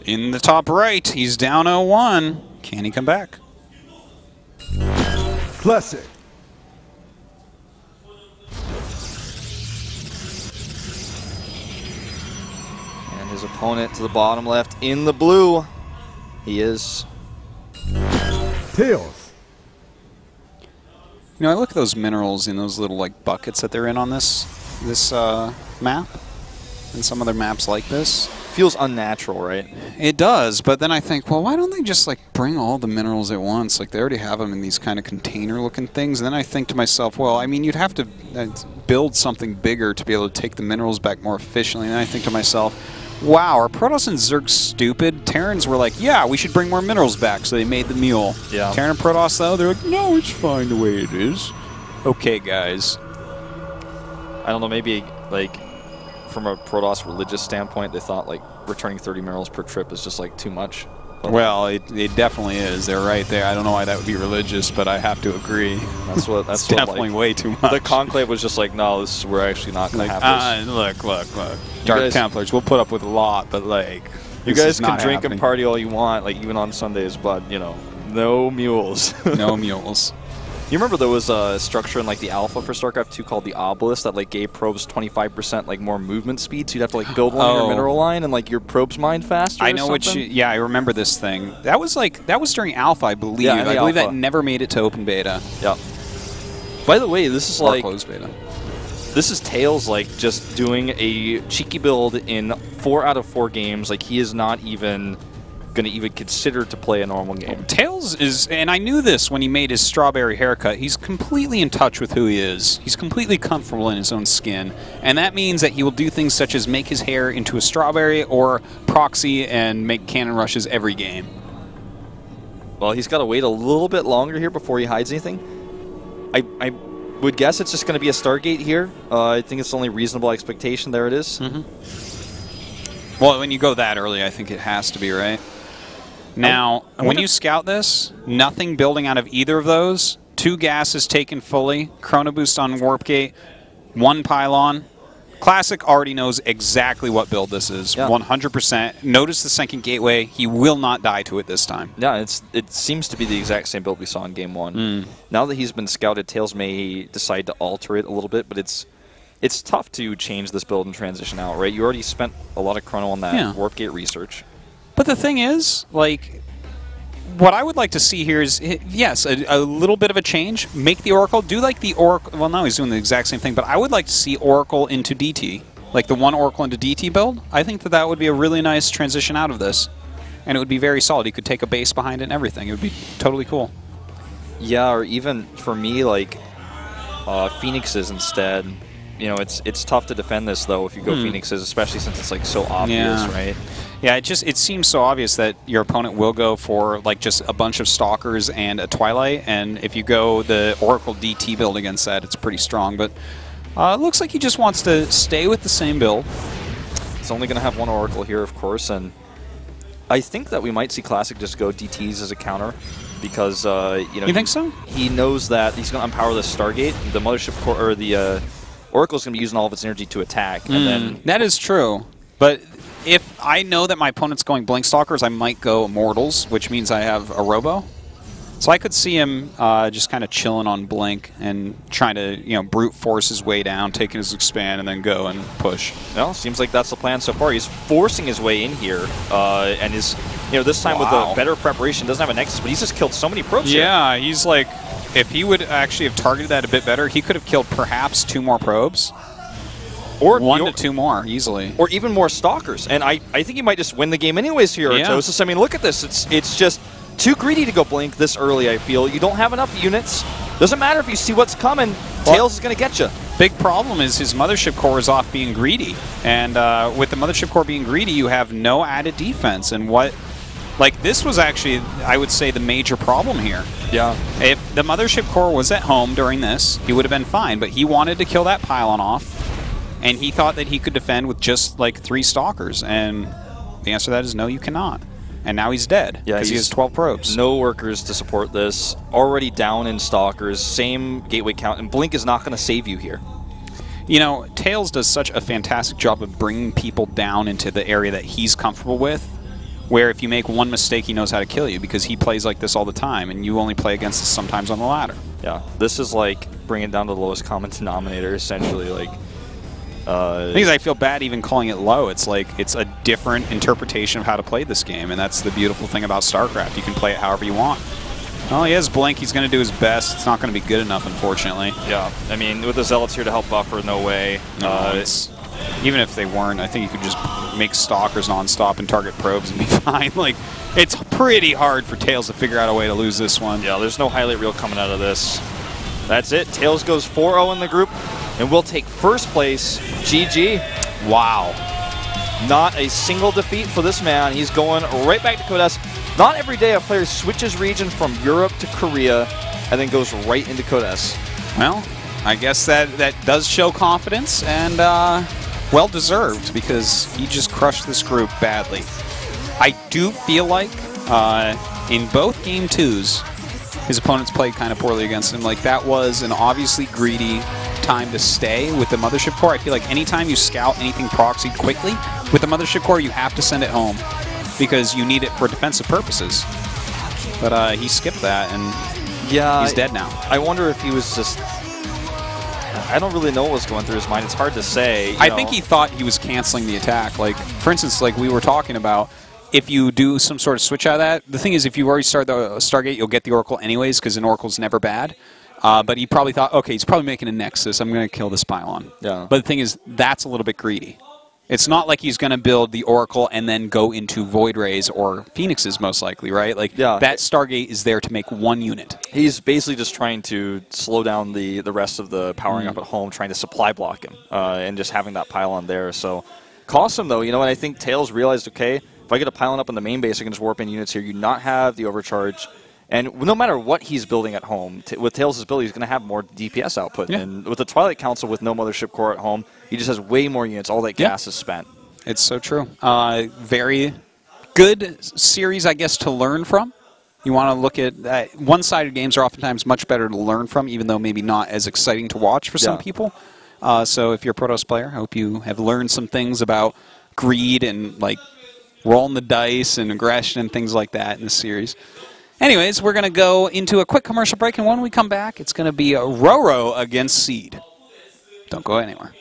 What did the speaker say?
In the top right, he's down 0-1. Can he come back? Classic. And his opponent to the bottom left in the blue. He is Tails. You know, I look at those minerals in those little like buckets that they're in on this map, and some other maps like this. Feels unnatural, right? It does, but then I think, well, why don't they just like bring all the minerals at once? Like they already have them in these kind of container-looking things. And then I think to myself, well, I mean, you'd have to build something bigger to be able to take the minerals back more efficiently. And then I think to myself, wow, are Protoss and Zerg stupid? Terrans were like, yeah, we should bring more minerals back, so they made the mule. Yeah. Terran and Protoss, though, they're like, no, it's fine the way it is. Okay, guys. I don't know, maybe like from a Protoss religious standpoint, they thought like returning 30 minerals per trip is just like too much. But well, it definitely is. They're right there. I don't know why that would be religious, but I have to agree. That's That's definitely like, way too much. The Conclave was just like, no, we're actually not going to have this. Look. Dark Templars, we'll put up with a lot, but like, you guys can drink and party all you want, like even on Sundays, but you know, no mules. No mules. You remember there was a structure in like the alpha for StarCraft II called the Obelisk that like gave probes 25% like more movement speed, so you'd have to like build one on your mineral line and like your probes mine faster. I know which. Yeah, I remember this thing. That was during alpha, I believe. Yeah, I believe that never made it to open beta. Yeah. By the way, this is like closed beta. This is Tails like just doing a cheeky build in 4 out of 4 games. Like he is not even going to even consider to play a normal game. Tails is, and I knew this when he made his strawberry haircut, he's completely in touch with who he is. He's completely comfortable in his own skin. And that means that he will do things such as make his hair into a strawberry or proxy and make cannon rushes every game. Well, he's got to wait a little bit longer here before he hides anything. I would guess it's just going to be a Stargate here. I think it's the only reasonable expectation. There it is. Mm-hmm. Well, when you go that early, I think it has to be, right? Now, when you scout this, nothing building out of either of those. 2 gases taken fully, Chrono Boost on Warp Gate, 1 pylon. Classic already knows exactly what build this is, 100%. Notice the second gateway. He will not die to it this time. Yeah, it seems to be the exact same build we saw in Game 1. Now that he's been scouted, Tails may decide to alter it a little bit, but it's tough to change this build and transition out, right? You already spent a lot of chrono on that Warp Gate research. But the thing is, like, what I would like to see here is, yes, a little bit of a change. Make the Oracle, do like the Oracle, well, now he's doing the exact same thing, but I would like to see Oracle into DT. Like the 1 Oracle into DT build. I think that would be a really nice transition out of this. And it would be very solid. You could take a base behind it and everything. It would be totally cool. Yeah, or even, for me, like, Phoenixes instead. You know, it's tough to defend this, though, if you go Phoenixes, especially since it's, like, so obvious, right? Yeah, it seems so obvious that your opponent will go for like just a bunch of Stalkers and a Twilight, and if you go the Oracle DT build against that, it's pretty strong. But it looks like he just wants to stay with the same build. It's only going to have 1 Oracle here, of course, and I think that we might see Classic just go DTs as a counter because you know. You think so? He knows that he's going to unpower the Stargate, the Mothership Core, or the Oracle's going to be using all of its energy to attack, and then that is true, but. If I know that my opponent's going Blink Stalkers, I might go Immortals, which means I have a Robo. So I could see him just kind of chilling on Blink and trying to, brute force his way down, taking his expand, and then go and push. Well, seems like that's the plan so far. He's forcing his way in here, and is, this time with a better preparation, doesn't have a Nexus, but he's just killed so many probes here. Yeah, he's like, if he would actually have targeted that a bit better, he could have killed perhaps 2 more probes. Or 1 to 2 more, easily. Or even more Stalkers. And I think he might just win the game anyways here, Artosis. I mean, look at this. It's just too greedy to go Blink this early, I feel. You don't have enough units. Doesn't matter if you see what's coming. Tails is going to get you. Big problem is his Mothership Core is off being greedy. And with the Mothership Core being greedy, you have no added defense. And this was actually, I would say, the major problem here. Yeah. If the Mothership Core was at home during this, he would have been fine. But he wanted to kill that pylon off. And he thought that he could defend with just, 3 Stalkers. And the answer to that is no, you cannot. And now he's dead, because he has 12 probes. No workers to support this. Already down in Stalkers. Same gateway count. And Blink is not going to save you here. Tails does such a fantastic job of bringing people down into the area that he's comfortable with, where if you make one mistake, he knows how to kill you because he plays like this all the time, and you only play against us sometimes on the ladder. Yeah, this is like bringing it down to the lowest common denominator, essentially. Like, because I feel bad even calling it low. It's like it's a different interpretation of how to play this game, and that's the beautiful thing about StarCraft. You can play it however you want. Well, he has Blink. He's going to do his best. It's not going to be good enough, unfortunately. Yeah, I mean, with the Zealots here to help buffer, no way. No, even if they weren't, I think you could just make Stalkers non-stop and target probes and be fine. Like, it's pretty hard for Tails to figure out a way to lose this one. Yeah, there's no highlight reel coming out of this. That's it. Tails goes 4-0 in the group, and we'll take first place. GG. Wow. Not a single defeat for this man. He's going right back to Code S. Not every day a player switches region from Europe to Korea and then goes right into Code S. Well, I guess that does show confidence, and well-deserved, because he just crushed this group badly. I do feel like in both Game 2s, his opponents played kind of poorly against him. Like, that was an obviously greedy time to stay with the Mothership Core. I feel like anytime you scout anything proxied quickly with the Mothership Core, you have to send it home because you need it for defensive purposes. But he skipped that, and yeah, he's dead now. I wonder if he was just... I don't really know what was going through his mind. It's hard to say. I think he thought he was canceling the attack. Like, for instance, like we were talking about, if you do some sort of switch out of that, the thing is, if you already start the Stargate, you'll get the Oracle anyways, because an Oracle's never bad. But he probably thought, okay, he's probably making a Nexus. I'm going to kill this pylon. Yeah. But the thing is, that's a little bit greedy. It's not like he's going to build the Oracle and then go into Void Rays or Phoenixes, most likely, right? Like, that Stargate is there to make one unit. He's basically just trying to slow down the rest of the powering up at home, trying to supply block him, and just having that pylon there. So, cost him, though. You know, and I think Tails realized, okay, if I get a pylon up on the main base, I can just warp in units here. You not have the overcharge. And no matter what he's building at home, with Tails' build, he's going to have more DPS output. Yeah. And with the Twilight Council with no Mothership Core at home, he just has way more units. All that gas is spent. It's so true. Very good series, I guess, to learn from. You want to look at one-sided games are oftentimes much better to learn from, even though maybe not as exciting to watch for some people. So if you're a Protoss player, I hope you have learned some things about greed and like rolling the dice and aggression and things like that in this series. Anyways, we're going to go into a quick commercial break, and when we come back, it's going to be a Roro against Seed. Don't go anywhere.